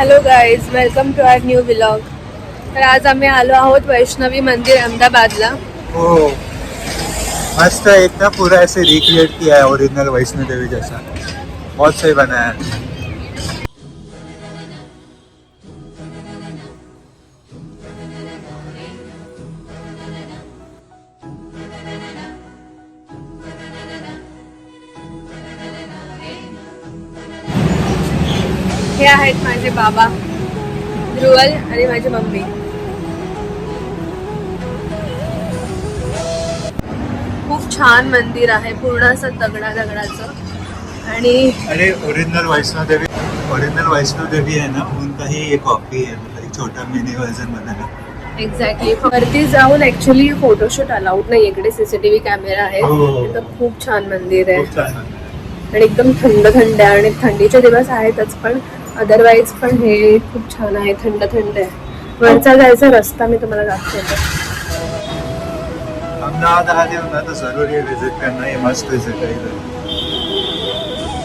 Hello guys, welcome to our new vlog. तर आज आम्ही आलो आहोत वैष्णवी मंदिर अहमदाबादला. हो मस्त एक ना पूरा ऐसे रिक्रिएट किया है ओरिजिनल वैष्णो देवी जैसा. बहुत सही बनाया है. हे आहेत माझे बाबा ध्रुवल आणि माझी मम्मी. खूप छान मंदिर आहे, पूर्ण असं दगडाचं. आणि ओरिजिनल वैष्णो देवी है ना, उनका ही एक कॉपी है, मतलब एक छोटा मिनी वर्जन बनाया. एक्झॅक्टली वरती जाऊन ऍक्च्युली फोटोशूट अलाउड नाही. इकडे सीसीटीव्ही कॅमेरा आहे. तर खूप छान मंदिर आहे खूप छान आहे. आणि एकदम थंड आहे. आणि थंडीचे दिवस आहेतच, पण अदरवाईज पण हे खूप छान आहे. थंड आहे. वरचा जायचा रस्ता मी तुम्हाला दाखवते. अहमदाबाद आते हो ना तो जरूर ये विजिट करना. ये मस्त विजिट है इधर.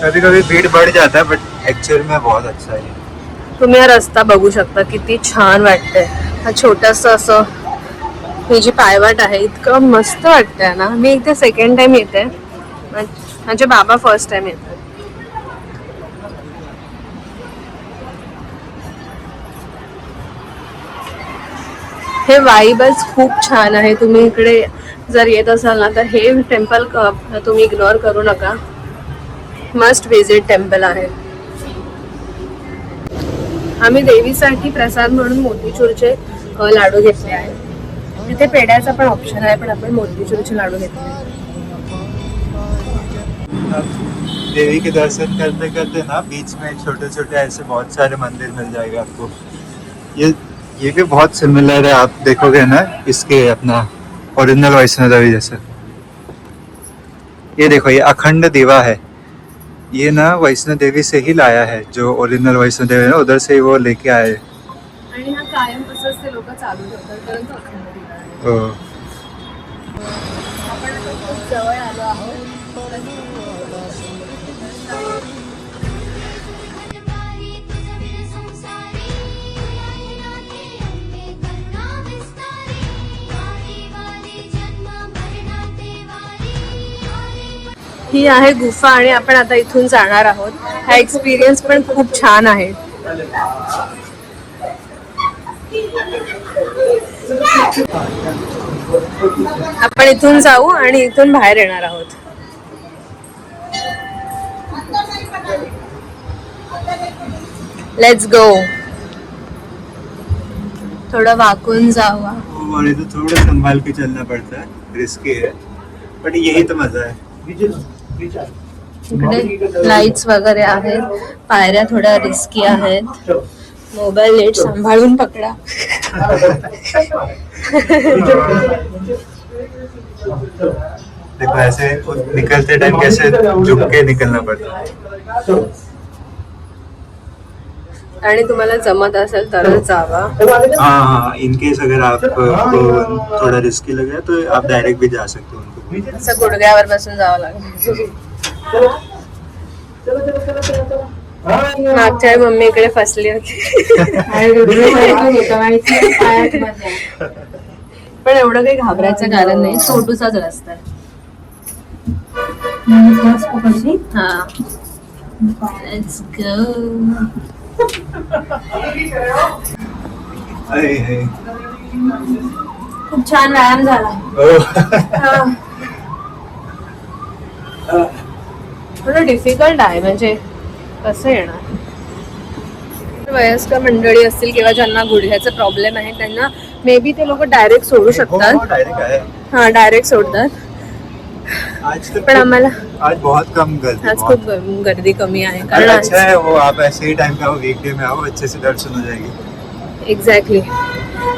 कभी कभी भीड़ बढ़ जाता है बट एक्चुअल में बहुत अच्छा है. तुम्ही हा रस्ता बघू शकता, किती छान वाटतंय. हा छोटासा असं ही जी पायवाट आहे, इतकं मस्त वाटतंय ना. मी इथे सेकंड टाइम येते, माझे बाबा फर्स्ट टाइम येतात. हे वाईबच खूप छान आहे. तुम्ही इकडे जर येत असाल ना, तर हे टेम्पल तुम्ही इग्नोर करू नका. मस्ट विजिट टेम्पल आहे. आम्ही देवीसाठी प्रसाद म्हणून मोतीचूरचे लाडू घेतले आहेत. तिथे पेड्याचा पण ऑप्शन आहे, पण आपण मोतीचूरचे लाडू घेतले. देवी के दर्शन करते करते ना बीच में छोटे छोटे ऐसे बहुत सारे मंदिर मिल जाएगा आपको. ये भी बहुत सिमिलर है, आप देखोगे ना इसके अपना ओरिजिनल वैष्णो देवी जैसे. ये देखो, ये अखंड दीवा है. ये ना वैष्णो देवी से ही लाया है. जो ओरिजिनल वैष्णो देवी है ना, उधर से ही वो लेके आए. आणि हा कायम तसंच ते लोक चालू ठेवतात, परंतु अखंड दिवा आहे. हो. आपण आता खूप जवळ आलो आहोत. ही आहे गुफा आणि आपण आता इथून जाणार आहोत. हा एक्सपिरियन्स पण खूप छान आहे. आपण इथून जाऊ आणि इथून बाहेर येणार आहोत. Let's go. थोडं वाकून जावा. और तो थोड़ा संभाल के चलना पड़ता है, रिस्की है, बट यही तो मजा है. इकडे लाईट्स वगैरे आहेत. पायऱ्या थोड्या रिस्की आहेत. मोबाईल नीट सांभाळून पकडा. देखो ऐसे निकलते टाइम कैसे झुक के निकलना पड़ता है. आणि तुम्हाला जमत असेल तरच जावा. हाँ, इन केस अगर आपको थोड़ा रिस्की लगे तो आप डायरेक्ट भी जा सकते हो उनको. असं गुडघ्यावर बसून जावं लागेल. मागच्या वेळी मम्मी इकडे फसली होती. पण एवढं काही घाबरायचं कारण नाही. छोटूसाच रस्ता आहे. हा, लेट्स गो. खूप छान व्यायाम झाला. थोडं डिफिकल्ट आहे, म्हणजे कसं येणार. वयस्कर मंडळी असतील किंवा ज्यांना गुडघ्याचा प्रॉब्लेम आहे त्यांना मे बी ते लोक डायरेक्ट सोडू शकतात. हा, डायरेक्ट सोडतात. पण आम्हाला आज बहुत कम गर्दी. आज खूप गर्दी कमी आहे, कारण अच्छा है वो आप ऐसे ही टाइम पे आओ, वीकडे में आओ, अच्छे से दर्शन हो जाएगी. एक्झॅक्टली.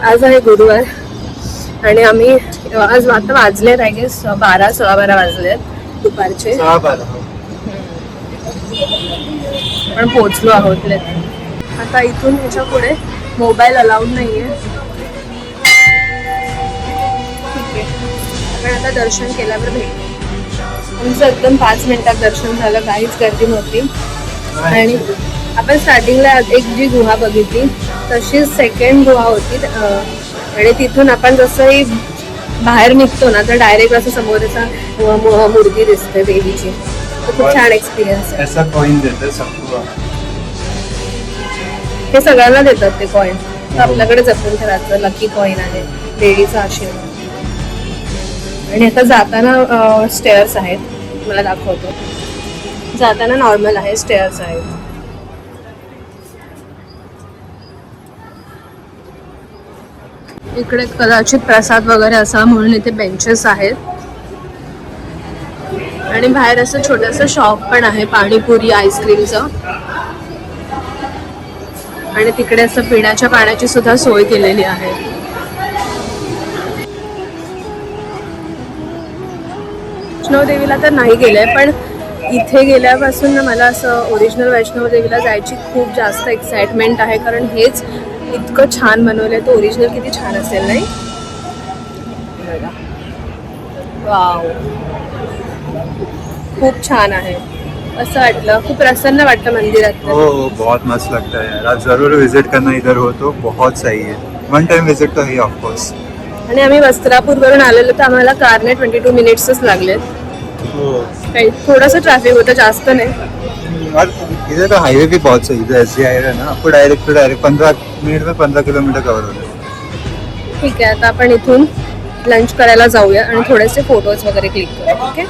आज आहे गुरुवार आणि आम्ही आज आता वाजलेत आय गेस 12-12 वाजलेत दुपारचे. पण पोहोचलो आहोत. आता इथून ह्याच्या पुढे मोबाईल अलाउड नाहीये. ठीक आहे, आपण आता दर्शन केल्यावर भेटू. आमचं एकदम 5 मिनिटात दर्शन झालं, काहीच गर्दी नव्हती. आणि आपण स्टार्टिंगला एक जी गुहा बघितली तशीच सेकंड गुहा होती आणि तिथून आपण जसंही बाहेर निघतो ना तर डायरेक्ट असं समोर असा मूर्ती दिसते देवीची. तर खूप छान एक्सपिरियन्स आहे. ऐसा कॉइन देते सबको. हे सगळ्यांना देतात ते कॉईन. आपल्याकडे जपून ठेवायचं. लकी कॉईन आहे, देवीचा आशीर्वाद. आणि आता जाताना स्टेअर्स आहेत, मला दाखवतो. जाताना नॉर्मल आहे, स्टेअर्स आहेत. इकडे कदाचित प्रसाद वगैरे असा म्हणून इथे बेंचेस आहेत. आणि बाहेर असं छोटंसं शॉप पण आहे पाणीपुरी आईस्क्रीमचं. आणि तिकडे असं पिण्याच्या पाण्याची सुद्धा सोय केलेली आहे. वैष्णव देवीला तर नाही गेलंय, पण इथे गेल्यापासून ना मला असं ओरिजिनल वैष्णव देवीला जायची खूप जास्त एक्साइटमेंट आहे. कारण हेच इतकं छान बनवलंय, तर ओरिजिनल किती छान असेल नाही. वाव, खूप छान आहे. असं वाटलं, खूप प्रसन्न वाटलं मंदिरात. हो, बहुत मस्त लगता है यार. आप जरूर विजिट करना इधर हो तो, बहुत सही है. वन टाइम विजिट तो है ऑफ कोर्स. आणि आम्ही वस्त्रापूर वरून आलेलो तर आम्हाला कारने 22 मिनिट्सच लागलेत. काही थोडंसं ट्रॅफिक होतं, जास्त नाही. और इधर का हाईवे भी बहुत सही है. एसजी हाईवे ना, आपको डायरेक्ट 15 मिनट में 15 किलोमीटर कवर हो जाएगा. ठीक आहे, आता आपण इथून लंच करायला जाऊया आणि थोडेसे फोटोज वगैरे क्लिक करू. ओके.